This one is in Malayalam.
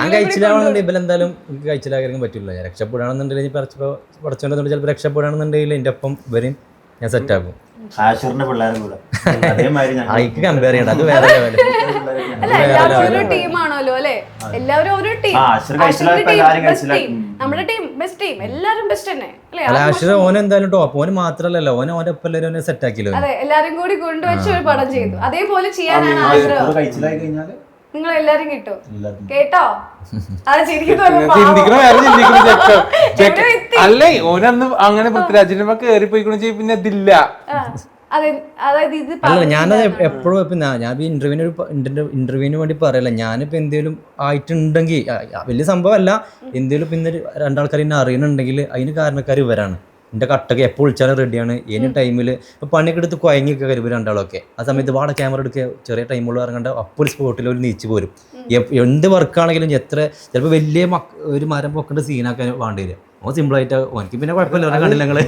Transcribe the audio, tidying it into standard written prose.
ഞാൻ കഴിച്ചില്ലാണെന്നുണ്ടെങ്കിൽ ഇവരെന്തായാലും എനിക്ക് കഴിച്ചില്ലാകാൻ പറ്റില്ല. ഞാൻ രക്ഷപ്പെടുകയാണെന്നുണ്ടെങ്കിൽ പഠിച്ചോണ്ടെന്നുണ്ടെങ്കിൽ ചിലപ്പോൾ രക്ഷപ്പെടുകയാണെന്നുണ്ടെങ്കിൽ എൻ്റെ ഒപ്പം ഇവരും ഞാൻ സെറ്റാക്കും. അയക്ക് കമ്പയർ ചെയ്യണം, അത് വേറെ ടീമാണല്ലോ അല്ലെ, എല്ലാവരും ഒരു ടീം. നമ്മുടെ ടീം ബെസ്റ്റ് ടീം, എല്ലാരും ബെസ്റ്റ് തന്നെ അല്ലെ. ആഷിർ ഓൻ എന്തായാലും ടോപ്പ്, ഓന് മാത്രല്ലല്ലോ, ഓന്റെ ഒപ്പം എല്ലാവരും സെറ്റ് ആക്കിയല്ലോ. അതെ, എല്ലാരും കൂടി കൊണ്ടുവച്ച് ഒരു പടം ചെയ്തു. അതേപോലെ ചെയ്യാനാണ് ആഗ്രഹം. നിങ്ങൾ എല്ലാരും കിട്ടും കേട്ടോ. അത് അല്ലേ ഓനന്ന് അങ്ങനെ പൃഥ്വിരാജിന്റെ കേറിപ്പോയിക്കണ ചെയ്യും, പിന്നെ അതില്ല. അല്ല, ഞാനത് എപ്പോഴും ഇപ്പൊ ഞാൻ ഇന്റർവ്യൂവിന് വേണ്ടി പറയല്ല. ഞാനിപ്പോ എന്തെങ്കിലും ആയിട്ടുണ്ടെങ്കിൽ വലിയ സംഭവമല്ല, എന്തെങ്കിലും പിന്നെ രണ്ടാൾക്കാർ എന്നെ അറിയുന്നുണ്ടെങ്കിൽ അതിന് കാരണക്കാർ ഇവരാണ്. എൻ്റെ കട്ടൊക്കെ എപ്പോൾ വിളിച്ചാലും റെഡിയാണ്. ഏനി ടൈമിൽ ഇപ്പോൾ പണിയൊക്കെ എടുത്ത് കുഴങ്ങിയൊക്കെ വരും രണ്ടാളൊക്കെ. ആ സമയത്ത് വാട ക്യാമറ എടുക്കുക, ചെറിയ ടൈമുള്ള ഇറങ്ങേണ്ട അപ്പോൾ സ്പോട്ടിൽ ഒരു നീച്ച് പോരും. എന്ത് വർക്കാണെങ്കിലും എത്ര ചിലപ്പോൾ വലിയ ഒരു മരം പൊക്കേണ്ട സീനാക്കാൻ വേണ്ടി വരും. ഓൻ സിമ്പിളായിട്ട് ഓനിക്ക് പിന്നെ കുഴപ്പമില്ല, കണ്ടില്ല ഞങ്ങൾ.